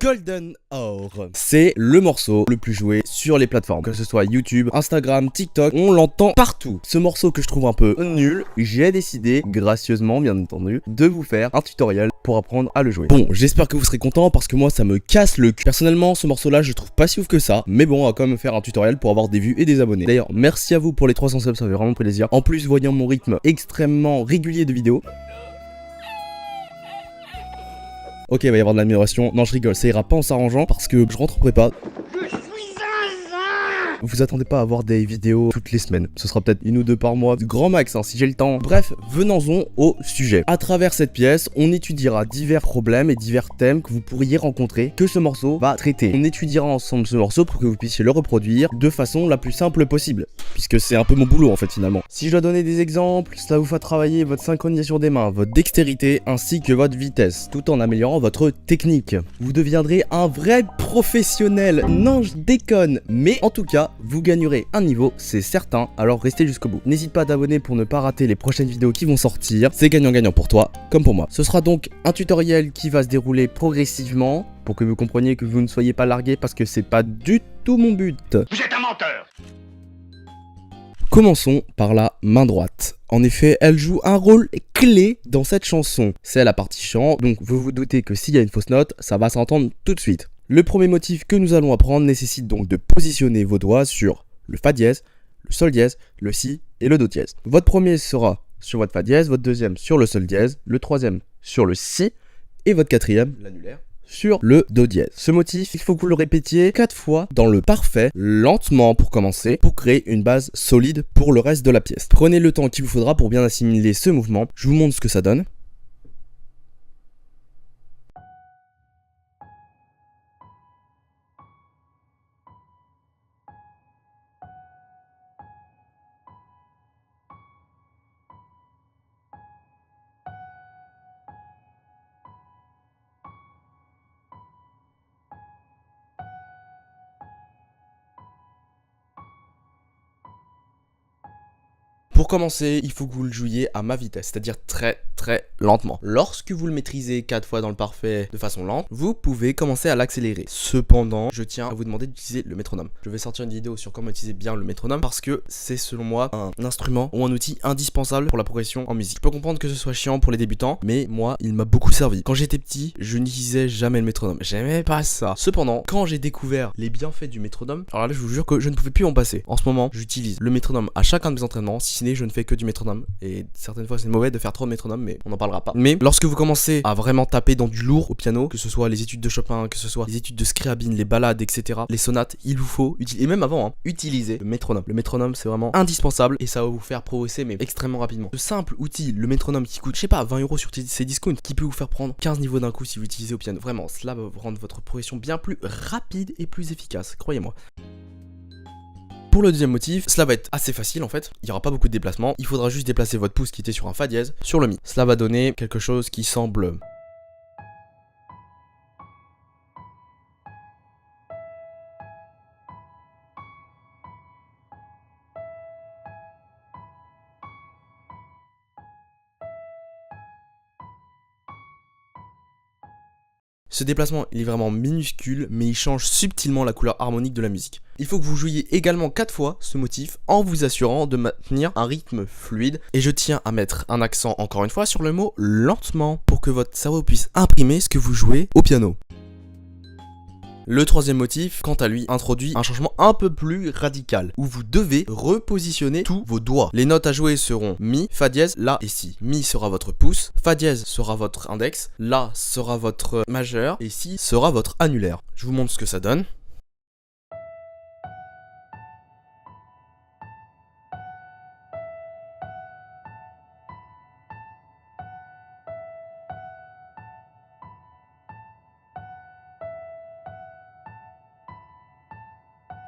Golden Hour, c'est le morceau le plus joué sur les plateformes, que ce soit YouTube, Instagram, TikTok, on l'entend partout. Ce morceau que je trouve un peu nul, j'ai décidé, gracieusement bien entendu, de vous faire un tutoriel pour apprendre à le jouer. Bon, j'espère que vous serez contents parce que moi ça me casse le cul. Personnellement, ce morceau là je trouve pas si ouf que ça, mais bon, on va quand même faire un tutoriel pour avoir des vues et des abonnés. D'ailleurs, merci à vous pour les 300 subs, ça fait vraiment plaisir. En plus, voyant mon rythme extrêmement régulier de vidéos, ok, il va y avoir de l'amélioration. Non, je rigole, ça ira pas en s'arrangeant parce que je rentre en prépa. Vous attendez pas à avoir des vidéos toutes les semaines. Ce sera peut-être une ou deux par mois, grand max, hein, si j'ai le temps. Bref, venons-en au sujet. À travers cette pièce, on étudiera divers problèmes et divers thèmes que vous pourriez rencontrer, que ce morceau va traiter. On étudiera ensemble ce morceau pour que vous puissiez le reproduire de façon la plus simple possible, puisque c'est un peu mon boulot en fait finalement. Si je dois donner des exemples, ça vous fera travailler votre synchronisation des mains, votre dextérité ainsi que votre vitesse, tout en améliorant votre technique. Vous deviendrez un vrai professionnel. Non, je déconne, mais en tout cas, vous gagnerez un niveau, c'est certain, alors restez jusqu'au bout. N'hésite pas à t'abonner pour ne pas rater les prochaines vidéos qui vont sortir, c'est gagnant-gagnant pour toi, comme pour moi. Ce sera donc un tutoriel qui va se dérouler progressivement, pour que vous compreniez que vous ne soyez pas largué, parce que c'est pas du tout mon but. Vous êtes un menteur! Commençons par la main droite. En effet, elle joue un rôle clé dans cette chanson. C'est la partie chant, donc vous vous doutez que s'il y a une fausse note, ça va s'entendre tout de suite. Le premier motif que nous allons apprendre nécessite donc de positionner vos doigts sur le Fa dièse, le Sol dièse, le Si et le Do dièse. Votre premier sera sur votre Fa dièse, votre deuxième sur le Sol dièse, le troisième sur le Si et votre quatrième, l'annulaire, sur le Do dièse. Ce motif, il faut que vous le répétiez 4 fois dans le parfait, lentement pour commencer, pour créer une base solide pour le reste de la pièce. Prenez le temps qu'il vous faudra pour bien assimiler ce mouvement. Je vous montre ce que ça donne. Pour commencer, il faut que vous le jouiez à ma vitesse, c'est-à-dire très lentement. Lorsque vous le maîtrisez 4 fois dans le parfait de façon lente, vous pouvez commencer à l'accélérer. Cependant, je tiens à vous demander d'utiliser le métronome. Je vais sortir une vidéo sur comment utiliser bien le métronome parce que c'est selon moi un instrument ou un outil indispensable pour la progression en musique. Je peux comprendre que ce soit chiant pour les débutants, mais moi, il m'a beaucoup servi. Quand j'étais petit, je n'utilisais jamais le métronome. J'aimais pas ça. Cependant, quand j'ai découvert les bienfaits du métronome, alors là, je vous jure que je ne pouvais plus en passer. En ce moment, j'utilise le métronome à chacun de mes entraînements, si ce n'est je ne fais que du métronome. Et certaines fois, c'est mauvais de faire trop de métronome, mais on n'en parlera pas. Mais lorsque vous commencez à vraiment taper dans du lourd au piano, que ce soit les études de Chopin, que ce soit les études de Scriabine, les ballades, etc., les sonates, il vous faut utiliser, et même avant, utiliser le métronome. Le métronome, c'est vraiment indispensable et ça va vous faire progresser, mais extrêmement rapidement. Ce simple outil, le métronome qui coûte, je sais pas, 20 € sur ces discounts, qui peut vous faire prendre 15 niveaux d'un coup si vous l'utilisez au piano. Vraiment, cela va vous rendre votre progression bien plus rapide et plus efficace, croyez-moi. Pour le deuxième motif, cela va être assez facile en fait, il n'y aura pas beaucoup de déplacements, il faudra juste déplacer votre pouce qui était sur un Fa dièse sur le Mi. Cela va donner quelque chose qui semble... Ce déplacement, il est vraiment minuscule, mais il change subtilement la couleur harmonique de la musique. Il faut que vous jouiez également 4 fois ce motif en vous assurant de maintenir un rythme fluide. Et je tiens à mettre un accent encore une fois sur le mot lentement pour que votre cerveau puisse imprimer ce que vous jouez au piano. Le troisième motif, quant à lui, introduit un changement un peu plus radical, où vous devez repositionner tous vos doigts. Les notes à jouer seront Mi, Fa dièse, La et Si. Mi sera votre pouce, Fa dièse sera votre index, La sera votre majeur, et Si sera votre annulaire. Je vous montre ce que ça donne.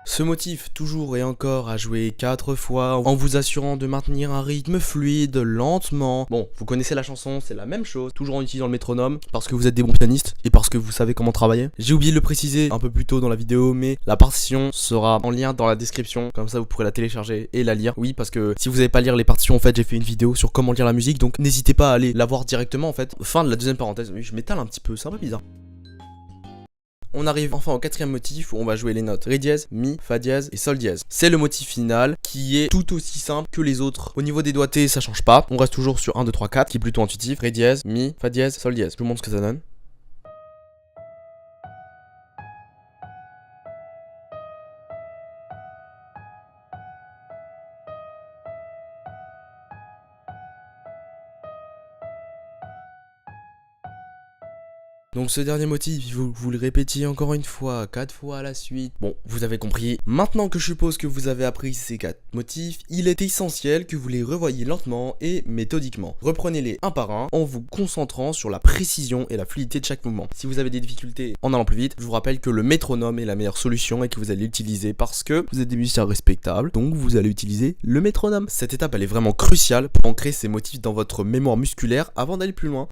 Ce motif, toujours et encore, à jouer 4 fois, en vous assurant de maintenir un rythme fluide, lentement. Bon, vous connaissez la chanson, c'est la même chose, toujours en utilisant le métronome, parce que vous êtes des bons pianistes, et parce que vous savez comment travailler. J'ai oublié de le préciser un peu plus tôt dans la vidéo, mais la partition sera en lien dans la description, comme ça vous pourrez la télécharger et la lire. Oui, parce que si vous n'avez pas à lire les partitions, en fait, j'ai fait une vidéo sur comment lire la musique, donc n'hésitez pas à aller la voir directement, en fait. Fin de la deuxième parenthèse, oui, je m'étale un petit peu, c'est un peu bizarre. on arrive enfin au quatrième motif où on va jouer les notes Ré dièse, Mi, Fa dièse et Sol dièse. C'est le motif final qui est tout aussi simple que les autres. Au niveau des doigtés, ça change pas. On reste toujours sur 1, 2, 3, 4 qui est plutôt intuitif. Ré dièse, Mi, Fa dièse, Sol dièse. Je vous montre ce que ça donne. Donc ce dernier motif, il faut que vous le répétiez encore une fois, 4 fois à la suite. Bon, vous avez compris. Maintenant que je suppose que vous avez appris ces 4 motifs, il est essentiel que vous les revoyiez lentement et méthodiquement. Reprenez-les un par un en vous concentrant sur la précision et la fluidité de chaque mouvement. Si vous avez des difficultés en allant plus vite, je vous rappelle que le métronome est la meilleure solution et que vous allez l'utiliser parce que vous êtes des musiciens respectables, donc vous allez utiliser le métronome. Cette étape, elle est vraiment cruciale pour ancrer ces motifs dans votre mémoire musculaire avant d'aller plus loin.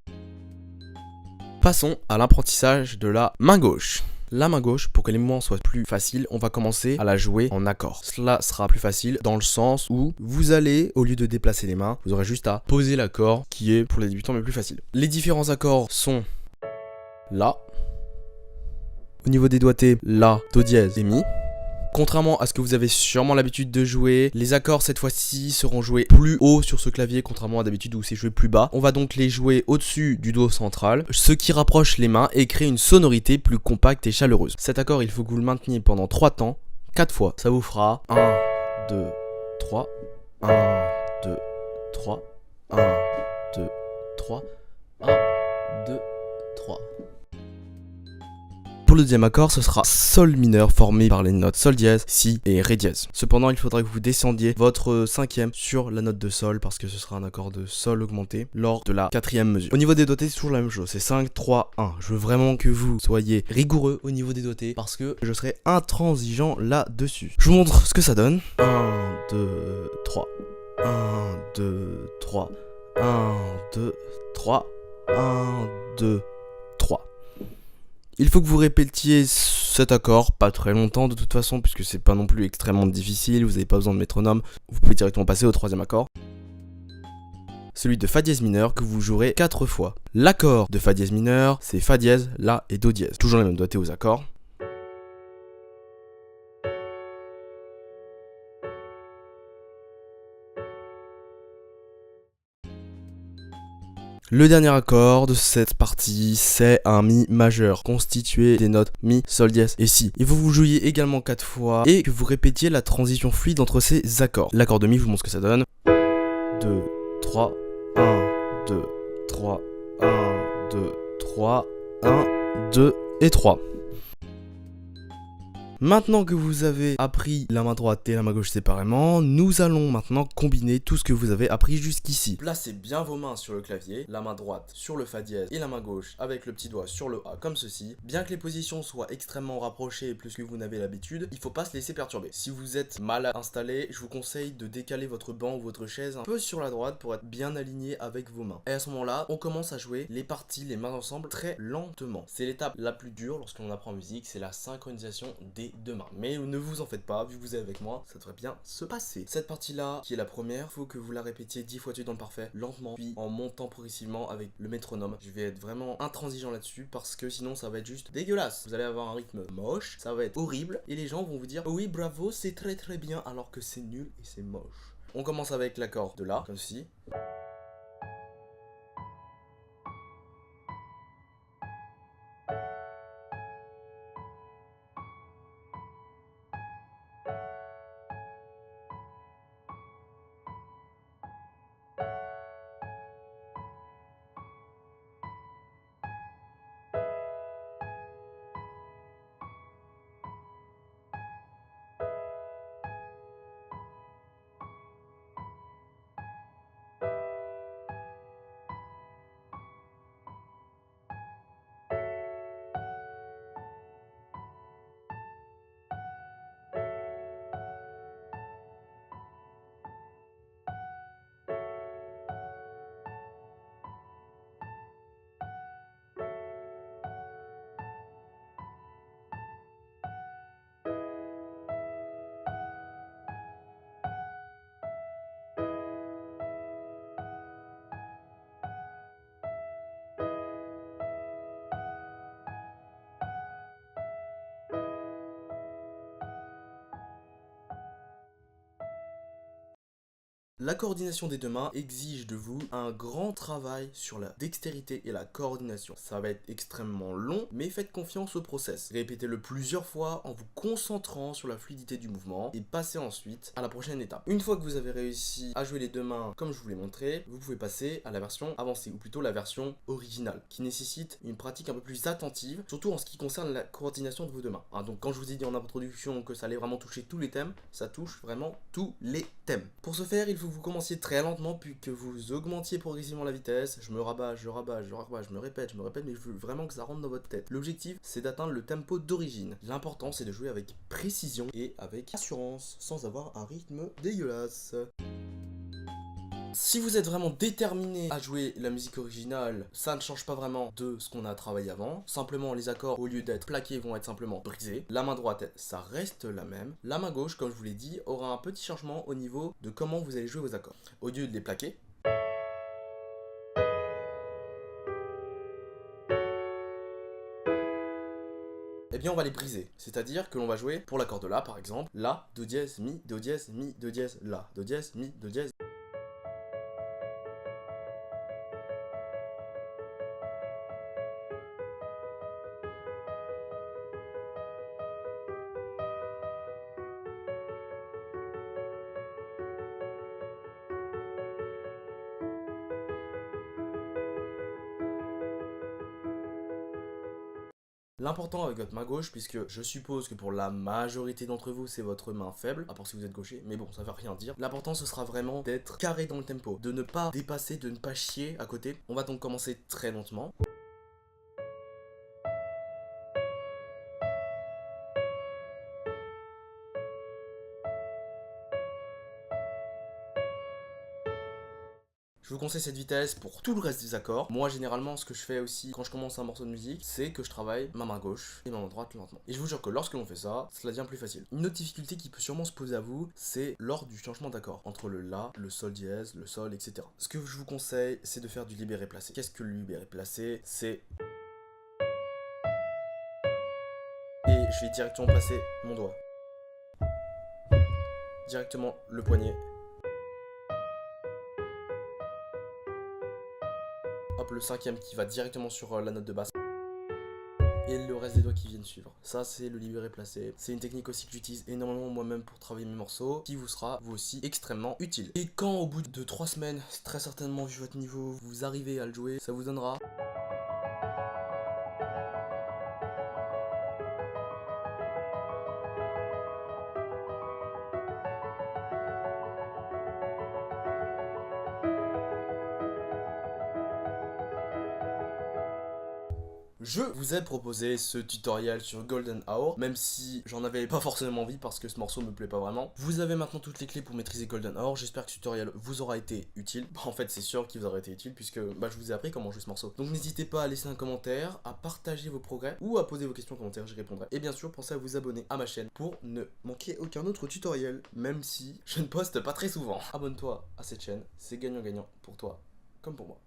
Passons à l'apprentissage de la main gauche. La main gauche, pour que les mouvements soient plus faciles, on va commencer à la jouer en accord. Cela sera plus facile dans le sens où vous allez, au lieu de déplacer les mains, vous aurez juste à poser l'accord qui est pour les débutants le plus facile. Les différents accords sont La. Au niveau des doigtés, La, Do dièse et Mi. Contrairement à ce que vous avez sûrement l'habitude de jouer, les accords cette fois-ci seront joués plus haut sur ce clavier, contrairement à d'habitude où c'est joué plus bas. On va donc les jouer au-dessus du Do central, ce qui rapproche les mains et crée une sonorité plus compacte et chaleureuse. Cet accord, il faut que vous le mainteniez pendant 3 temps, 4 fois. Ça vous fera 1, 2, 3, 1, 2, 3, 1, 2, 3, 1, 2, 3. Pour le deuxième accord, ce sera Sol mineur formé par les notes Sol dièse, Si et Ré dièse. Cependant, il faudra que vous descendiez votre cinquième sur la note de Sol parce que ce sera un accord de Sol augmenté lors de la quatrième mesure. Au niveau des doigtés, c'est toujours la même chose, c'est 5, 3, 1. Je veux vraiment que vous soyez rigoureux au niveau des doigtés parce que je serai intransigeant là-dessus. Je vous montre ce que ça donne. 1, 2, 3. 1, 2, 3. 1, 2, 3. 1, 2, 3. Il faut que vous répétiez cet accord, pas très longtemps de toute façon, puisque c'est pas non plus extrêmement difficile, vous n'avez pas besoin de métronome, vous pouvez directement passer au troisième accord. Celui de Fa dièse mineur que vous jouerez 4 fois. L'accord de Fa dièse mineur, c'est Fa dièse, La et Do dièse. Toujours les mêmes doigtés aux accords. Le dernier accord de cette partie, c'est un Mi majeur, constitué des notes Mi, Sol dièse et Si. Il faut que vous jouiez également 4 fois et que vous répétiez la transition fluide entre ces accords. L'accord de Mi, je vous montre ce que ça donne. 2, 3, 1, 2, 3, 1, 2, 3, 1, 2 et 3. Maintenant que vous avez appris la main droite et la main gauche séparément, nous allons maintenant combiner tout ce que vous avez appris jusqu'ici. Placez bien vos mains sur le clavier, la main droite sur le Fa dièse et la main gauche avec le petit doigt sur le A comme ceci. Bien que les positions soient extrêmement rapprochées plus que vous n'avez l'habitude, il ne faut pas se laisser perturber. Si vous êtes mal installé, je vous conseille de décaler votre banc ou votre chaise un peu sur la droite pour être bien aligné avec vos mains. Et à ce moment-là, on commence à jouer les parties, les mains ensemble très lentement. C'est l'étape la plus dure lorsqu'on apprend musique, c'est la synchronisation des 2 mains. Mais ne vous en faites pas, vu que vous êtes avec moi, ça devrait bien se passer. Cette partie-là, qui est la première, faut que vous la répétiez 10 fois dans le parfait, lentement, puis en montant progressivement avec le métronome. Je vais être vraiment intransigeant là-dessus, parce que sinon ça va être juste dégueulasse. Vous allez avoir un rythme moche, ça va être horrible, et les gens vont vous dire oui bravo, c'est très très bien, alors que c'est nul et c'est moche. On commence avec l'accord de La, comme ceci. La coordination des deux mains exige de vous un grand travail sur la dextérité et la coordination. Ça va être extrêmement long, mais faites confiance au process. Répétez-le plusieurs fois en vous concentrant sur la fluidité du mouvement et passez ensuite à la prochaine étape. Une fois que vous avez réussi à jouer les deux mains comme je vous l'ai montré, vous pouvez passer à la version avancée, ou plutôt la version originale, qui nécessite une pratique un peu plus attentive, surtout en ce qui concerne la coordination de vos deux mains. Donc quand je vous ai dit en introduction que ça allait vraiment toucher tous les thèmes, ça touche vraiment tous les thèmes. Pour ce faire, il faut que vous commenciez très lentement, puis que vous augmentiez progressivement la vitesse. Je me rabats, je me répète, mais je veux vraiment que ça rentre dans votre tête. L'objectif, c'est d'atteindre le tempo d'origine. L'important, c'est de jouer avec précision et avec assurance, sans avoir un rythme dégueulasse. Si vous êtes vraiment déterminé à jouer la musique originale, ça ne change pas vraiment de ce qu'on a travaillé avant. Simplement, les accords, au lieu d'être plaqués, vont être simplement brisés. La main droite, ça reste la même. La main gauche, comme je vous l'ai dit, aura un petit changement au niveau de comment vous allez jouer vos accords. Au lieu de les plaquer, eh bien on va les briser. C'est-à-dire que l'on va jouer pour l'accord de La par exemple. La, Do dièse, Mi, Do dièse, Mi, Do dièse, La. Do dièse, Mi, Do dièse. L'important avec votre main gauche, puisque je suppose que pour la majorité d'entre vous c'est votre main faible, à part si vous êtes gaucher, mais bon ça veut rien dire. L'important ce sera vraiment d'être carré dans le tempo, de ne pas dépasser, de ne pas chier à côté. On va donc commencer très lentement. Je vous conseille cette vitesse pour tout le reste des accords. Moi, généralement, ce que je fais aussi quand je commence un morceau de musique, c'est que je travaille ma main gauche et ma main droite lentement. Et je vous jure que lorsque l'on fait ça, cela devient plus facile. Une autre difficulté qui peut sûrement se poser à vous, c'est lors du changement d'accord entre le La, le Sol dièse, le Sol, etc. Ce que je vous conseille, c'est de faire du libéré placé. Qu'est-ce que le libéré placé? C'est... Et je vais directement placer mon doigt. Directement le poignet. Hop, le cinquième qui va directement sur la note de basse. Et le reste des doigts qui viennent suivre. Ça, c'est le libéré placé. C'est une technique aussi que j'utilise énormément moi-même pour travailler mes morceaux, qui vous sera, vous aussi, extrêmement utile. Et quand, au bout de 3 semaines, très certainement vu votre niveau, vous arrivez à le jouer, ça vous donnera... Je vous ai proposé ce tutoriel sur Golden Hour, même si j'en avais pas forcément envie parce que ce morceau me plaît pas vraiment. Vous avez maintenant toutes les clés pour maîtriser Golden Hour, j'espère que ce tutoriel vous aura été utile. En fait c'est sûr qu'il vous aura été utile puisque je vous ai appris comment jouer ce morceau. Donc n'hésitez pas à laisser un commentaire, à partager vos progrès ou à poser vos questions en commentaire, j'y répondrai. Et bien sûr pensez à vous abonner à ma chaîne pour ne manquer aucun autre tutoriel, même si je ne poste pas très souvent. Abonne-toi à cette chaîne, c'est gagnant-gagnant pour toi comme pour moi.